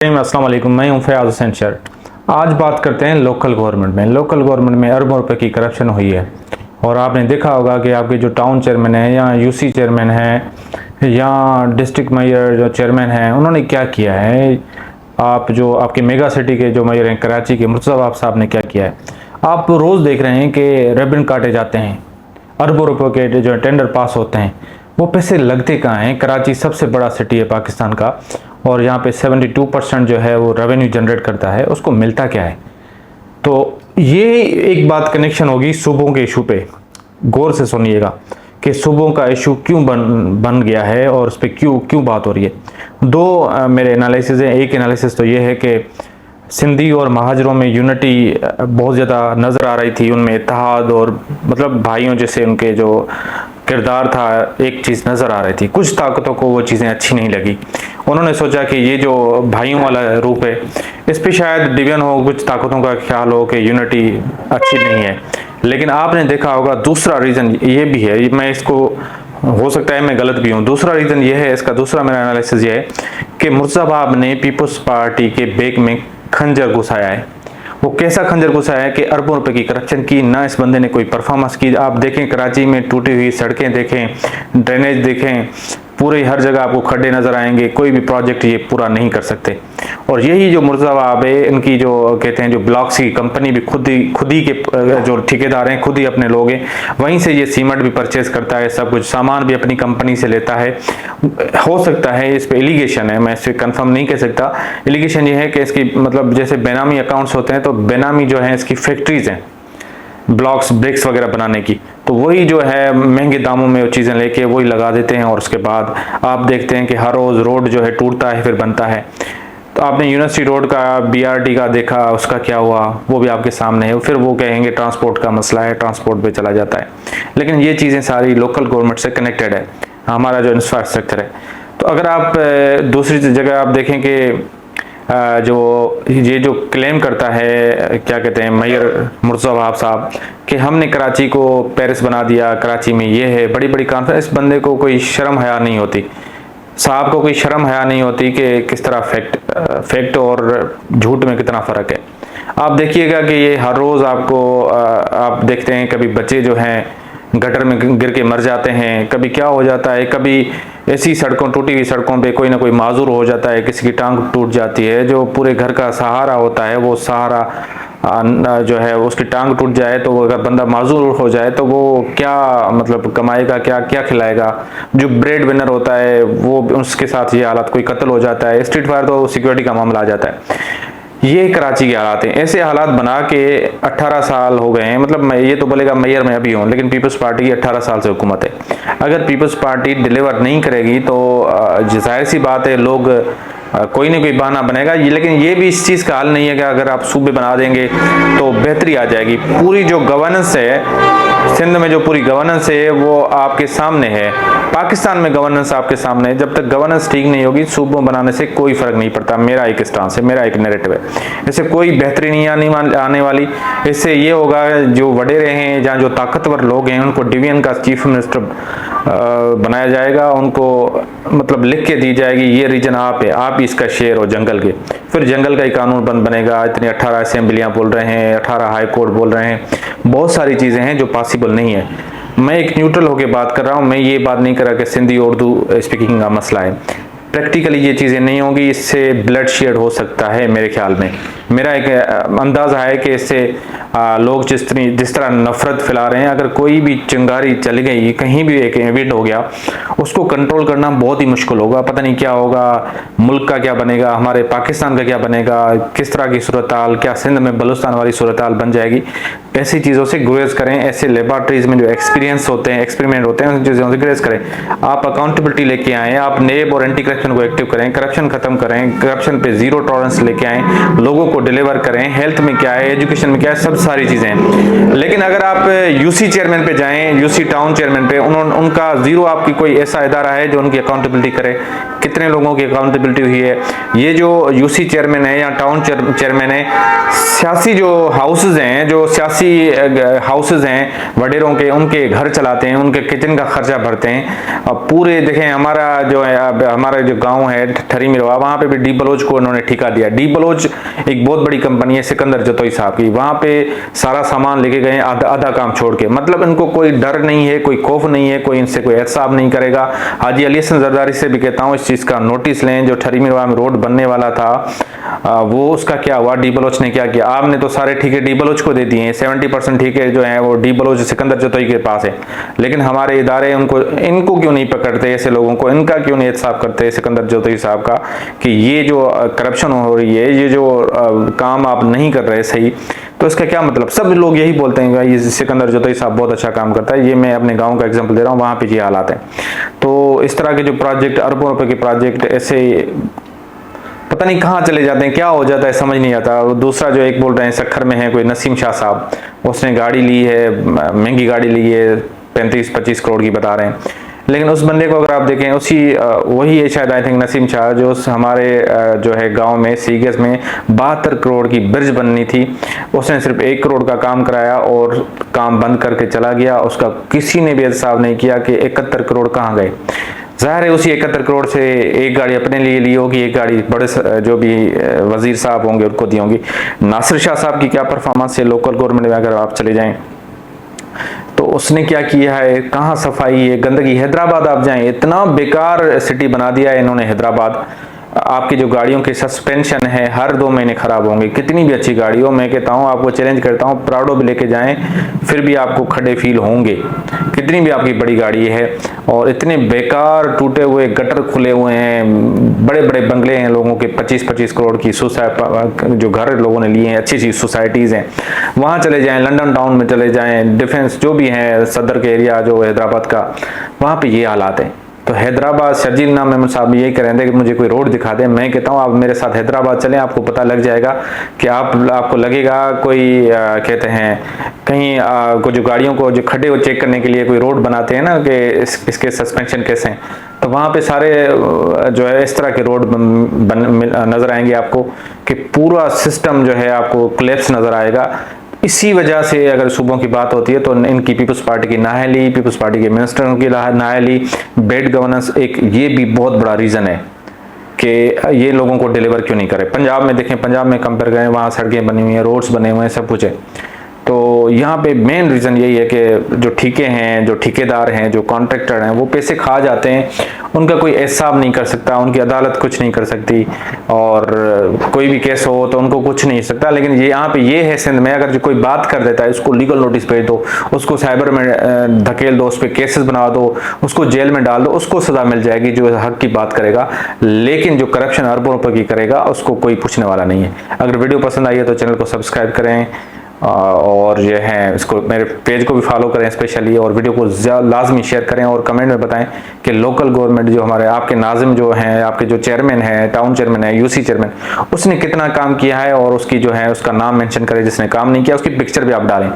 अस्सलाम वालेकुम, मैं हूं फयाज हुसैन शर। आज बात करते हैं लोकल गवर्नमेंट में। लोकल गवर्नमेंट में अरबों रुपए की करप्शन हुई है और आपने देखा होगा कि आपके जो टाउन चेयरमैन है या यूसी चेयरमैन है या डिस्ट्रिक्ट मेयर जो चेयरमैन हैं, उन्होंने क्या किया है। आप जो आपके मेगा सिटी के जो मेयर हैं कराची के मुर्तज़ा साहब ने क्या किया है। आप रोज़ देख रहे हैं कि रिबन काटे जाते हैं, अरबों रुपए के जो टेंडर पास होते हैं, वो पैसे लगते कहाँ हैं। कराची सबसे बड़ा सिटी है पाकिस्तान का और यहाँ पे 72% जो है वो रेवेन्यू जनरेट करता है, उसको मिलता क्या है। तो ये एक बात कनेक्शन होगी सूबों के इशू पे। गौर से सुनिएगा कि सूबों का इशू क्यों बन गया है और उस पर क्यों बात हो रही है। दो मेरे एनालिसिस हैं। एक एनालिसिस तो ये है कि सिंधी और महाजरों में यूनिटी बहुत ज़्यादा नज़र आ रही थी, उनमें इत्तेहाद और मतलब भाइयों जैसे उनके जो किरदार था, एक चीज़ नज़र आ रही थी। कुछ ताकतों को वो चीज़ें अच्छी नहीं लगी। उन्होंने सोचा कि ये जो भाइयों वाला रूप है, इस पर शायद डिवीजन हो, कुछ ताकतों का ख्याल हो कि यूनिटी अच्छी नहीं है। लेकिन आपने देखा होगा दूसरा रीज़न ये भी है, मैं इसको हो सकता है मैं गलत भी हूँ। दूसरा रीज़न ये है, इसका दूसरा मेरा एनालिसिस ये है कि मुर्तज़ा साहब ने पीपल्स पार्टी के बैग में खंजर घुसाया है। वो कैसा खंजर घुसाया है कि अरबों रुपए की करप्शन की। ना इस बंदे ने कोई परफॉर्मेंस की। आप देखें कराची में टूटी हुई सड़कें देखें, ड्रेनेज देखें, पूरे हर जगह आपको खड्डे नजर आएंगे। कोई भी प्रोजेक्ट ये पूरा नहीं कर सकते। और यही जो मुर्तज़ा साहब है, इनकी जो कहते हैं जो ब्लॉक्स की कंपनी भी खुद ही के जो ठेकेदार हैं, खुद ही अपने लोग हैं। वहीं से ये सीमेंट भी परचेज करता है, सब कुछ सामान भी अपनी कंपनी से लेता है। हो सकता है इस पे एलिगेशन है, मैं इसे कंफर्म नहीं कह सकता। एलिगेशन ये है कि इसकी मतलब जैसे बेनामी अकाउंट्स होते हैं, तो बेनामी जो है इसकी फैक्ट्रीज हैं ब्लॉक्स ब्रिक्स वगैरह बनाने की, तो वही जो है महंगे दामों में वो चीज़ें लेके वही लगा देते हैं। और उसके बाद आप देखते हैं कि हर रोज़ रोड जो है टूटता है फिर बनता है। तो आपने यूनिवर्सिटी रोड का बीआरटी का देखा, उसका क्या हुआ वो भी आपके सामने है। फिर वो कहेंगे ट्रांसपोर्ट का मसला है, ट्रांसपोर्ट पे चला जाता है। लेकिन ये चीज़ें सारी लोकल गवर्नमेंट से कनेक्टेड है, हमारा जो इंफ्रास्ट्रक्चर है। तो अगर आप दूसरी जगह आप देखें कि जो ये जो क्लेम करता है, क्या कहते हैं मेयर मुर्तज़ा साहब, कि हमने कराची को पेरिस बना दिया, कराची में ये है बड़ी बड़ी कॉन्फ्रेंस। इस बंदे को कोई शर्म हया नहीं होती, साहब को कोई शर्म हया नहीं होती कि किस तरह फैक्ट और झूठ में कितना फ़र्क है। आप देखिएगा कि ये हर रोज़ आपको आप देखते हैं कभी बच्चे जो हैं गटर में गिर के मर जाते हैं, कभी क्या हो जाता है, कभी ऐसी सड़कों टूटी हुई सड़कों पे कोई ना कोई माजूर हो जाता है, किसी की टांग टूट जाती है, जो पूरे घर का सहारा होता है, वो सहारा जो है उसकी टांग टूट जाए तो अगर बंदा माजूर हो जाए तो वो क्या मतलब कमाएगा, क्या खिलाएगा। जो ब्रेड विनर होता है वो उसके साथ ये हालत, कोई कत्ल हो जाता है, स्ट्रीट फायर तो सिक्योरिटी का मामला आ जाता है। ये कराची के हालात हैं। ऐसे हालात बना के 18 साल हो गए हैं। मतलब मैं ये तो बोलेगा मेयर मैं अभी हूँ, लेकिन पीपल्स पार्टी की 18 साल से हुकूमत है। अगर पीपल्स पार्टी डिलीवर नहीं करेगी तो जाहिर सी बात है लोग कोई ना कोई बहाना बनेगा। लेकिन ये भी इस चीज़ का हल नहीं है कि अगर आप सूबे बना देंगे तो बेहतरी आ जाएगी। पूरी जो गवर्नेंस है सिंध में, जो पूरी गवर्नेंस है वो आपके सामने है। पाकिस्तान में गवर्नेंस आपके सामने है। जब तक गवर्नेंस ठीक नहीं होगी, सूबों बनाने से कोई फर्क नहीं पड़ता। मेरा एक स्टांस है, मेरा एक नैरेटिव है। इससे कोई बेहतरी नहीं आने वाली। इससे ये होगा जो वडेरे हैं, जहाँ जो ताकतवर लोग हैं, उनको डिवीजन का चीफ मिनिस्टर बनाया जाएगा। उनको मतलब लिख के दी जाएगी ये रीजन आप है, आप इसका शेयर हो जंगल के। फिर जंगल का ही कानून बनेगा। इतनी 18 असेंबलियाँ बोल रहे हैं, 18 हाई कोर्ट बोल रहे हैं, बहुत सारी चीज़ें हैं जो पॉसिबल नहीं है। मैं एक न्यूट्रल होकर बात कर रहा हूँ। मैं ये बात नहीं कर रहा कि सिंधी उर्दू स्पीकिंग का मसला है। प्रैक्टिकली ये चीज़ें नहीं होंगी, इससे ब्लड शेड हो सकता है मेरे ख्याल में। मेरा एक अंदाज़ा है कि इससे लोग जिस तरह नफरत फैला रहे हैं, अगर कोई भी चिंगारी चली गई, कहीं भी एक इवेंट हो गया, उसको कंट्रोल करना बहुत ही मुश्किल होगा। पता नहीं क्या होगा, मुल्क का क्या बनेगा, हमारे पाकिस्तान का क्या बनेगा, किस तरह की सूरत हाल, क्या सिंध में बलूचिस्तान वाली सूरत हाल बन जाएगी। ऐसी चीज़ों से गुरेज करें। ऐसे लेबॉर्ट्रीज में जो एक्सपीरियंस होते हैं, एक्सपेरिमेंट होते हैं, उन चीज़ों से गुरेज करें। आप अकाउंटेबिलिटी लेके आएँ, आप नेब और एंटी करप्शन को एक्टिव करें, करप्शन खत्म करें, करप्शन पे जीरो टॉलरेंस लेके आएँ, लोगों को डिलीवर करें। हेल्थ में क्या है, एजुकेशन में क्या है, सब सारी चीज़ें हैं। लेकिन अगर आप यूसी चेयरमैन पे जाएं, यूसी टाउन चेयरमैन पे, उनका जीरो, आपकी कोई ऐसा इदारा है जो उनकी अकाउंटेबिलिटी करे? कितने कितने लोगों की अकाउंटेबिलिटी हुई है। ये जो यूसी चेयरमैन है या टाउन चेयरमैन है, सियासी जो हाउसेज हैं, जो सियासी हाउसेज हैं वडेरों के, उनके घर चलाते हैं, उनके किचन का खर्चा भरते हैं। अब पूरे देखें हमारा जो है, हमारा जो गांव है ठरी मिरवा, वहाँ पे भी डी बलोच को उन्होंने ठेका दिया। डी बलोच एक बहुत बड़ी कंपनी है सिकंदर जतोई साहब की, वहाँ पे सारा सामान लेके गए आधा काम छोड़ के। मतलब इनको कोई डर नहीं है, कोई खौफ नहीं है, कोई इनसे कोई एहसाब नहीं करेगा। हाजी अली हसन जरदारी से भी कहता हूँ इस चीज़ का नोटिस लें। जो ठरी मिरवा में रोड बनने वाला था वो उसका क्या हुआ, डी बलोच ने क्या किया। आपने तो सारे ठीके डी बलोच को दे दिए हैं, 70% ठीके जो है वो डी बलोच सिकंदर जतोई के पास है। लेकिन हमारे इदारे इनको क्यों नहीं पकड़ते, ऐसे लोगों को इनका क्यों नहीं एहसाब करते सिकंदर जतोई साहब का, कि ये जो करप्शन हो रही है, ये जो काम आप नहीं कर रहे सही, तो इसका क्या मतलब। सब लोग यही बोलते हैं ये सिकंदर जतोई साहब बहुत अच्छा काम करता है। ये मैं अपने गांव का एग्जांपल दे रहा हूँ, वहाँ पे ये हालात हैं। तो इस तरह के जो प्रोजेक्ट, अरबों रुपए के प्रोजेक्ट ऐसे पता नहीं कहाँ चले जाते हैं, क्या हो जाता है समझ नहीं आता। दूसरा जो एक बोल रहे हैं सखर में है कोई नसीम शाह साहब, उसने गाड़ी ली है, महंगी गाड़ी ली है, 35-25 करोड़ की बता रहे हैं। लेकिन उस बंदे को अगर आप देखें, उसी वही है शायद, आई थिंक नसीम शाह, जो हमारे जो है गांव में सीगस में 72 करोड़ की ब्रिज बननी थी, उसने सिर्फ 1 करोड़ का काम कराया और काम बंद करके चला गया। उसका किसी ने भी हिसाब नहीं किया कि 71 करोड़ कहाँ गए। जाहिर है उसी 71 करोड़ से एक गाड़ी अपने लिए ली होगी, एक गाड़ी बड़े जो भी वजीर साहब होंगे उनको दी होंगी। नासिर शाह साहब की क्या परफॉर्मेंस है लोकल गवर्नमेंट में, अगर आप चले जाएं तो उसने क्या किया है, कहाँ सफाई है, गंदगी। हैदराबाद आप जाएं, इतना बेकार सिटी बना दिया है इन्होंने हैदराबाद। आपकी जो गाड़ियों के सस्पेंशन है हर 2 महीने खराब होंगे, कितनी भी अच्छी गाड़ी हो। मैं कहता हूँ, आपको चैलेंज करता हूँ, प्राडो भी लेके जाएं फिर भी आपको खड़े फील होंगे, कितनी भी आपकी बड़ी गाड़ी है। और इतने बेकार टूटे हुए गटर खुले हुए हैं, बड़े बड़े बंगले हैं लोगों के, 25-25 करोड़ की जो घर लोगों ने लिए हैं, अच्छी अच्छी सोसाइटीज़ हैं। वहाँ चले जाएं, लंदन टाउन में चले जाएं, डिफेंस जो भी है सदर के एरिया जो हैदराबाद का, वहाँ पे ये हालात हैं। तो हैदराबाद, शर्जील नाम मेमन साहब यही कह रहे थे कि मुझे कोई रोड दिखा दें। मैं कहता हूँ आप मेरे साथ हैदराबाद चलें, आपको पता लग जाएगा कि आपको लगेगा कोई कहते हैं कहीं को जो गाड़ियों को जो खड्डे को चेक करने के लिए कोई रोड बनाते हैं ना कि इसके सस्पेंशन कैसे हैं, तो वहाँ पे सारे जो है इस तरह के रोड नज़र आएंगे आपको, कि पूरा सिस्टम जो है आपको कोलैप्स नज़र आएगा। इसी वजह से अगर सूबों की बात होती है तो इनकी पीपल्स पार्टी की नाअहली, पीपल्स पार्टी के मिनिस्टरों की नाअहली, बेड गवर्नेंस, एक ये भी बहुत बड़ा रीज़न है कि ये लोगों को डिलीवर क्यों नहीं करे। पंजाब में देखें, पंजाब में कंपेयर करें, वहाँ सड़कें बनी हुई हैं, रोड्स बने हुए हैं, सब कुछ है। तो यहाँ पे मेन रीज़न यही है कि जो ठीके हैं, जो ठेकेदार हैं, जो कॉन्ट्रैक्टर हैं, वो पैसे खा जाते हैं, उनका कोई एहसाब नहीं कर सकता, उनकी अदालत कुछ नहीं कर सकती, और कोई भी केस हो तो उनको कुछ नहीं सकता। लेकिन ये यहाँ पे ये है सिंध में, अगर जो कोई बात कर देता है उसको लीगल नोटिस भेज दो, उसको साइबर में धकेल दो, उस पर केसेस बना दो, उसको जेल में डाल दो, उसको सज़ा मिल जाएगी जो हक की बात करेगा। लेकिन जो करप्शन अरबों रुपए की करेगा उसको कोई पूछने वाला नहीं है। अगर वीडियो पसंद आई है तो चैनल को सब्सक्राइब करें, और जो है इसको मेरे पेज को भी फॉलो करें स्पेशली, और वीडियो को लाजमी शेयर करें, और कमेंट में बताएं कि लोकल गवर्नमेंट जो हमारे आपके नाजिम जो हैं, आपके जो चेयरमैन है, टाउन चेयरमैन है, यूसी चेयरमैन, उसने कितना काम किया है, और उसकी जो है उसका नाम मेंशन करें, जिसने काम नहीं किया उसकी पिक्चर भी आप डालें।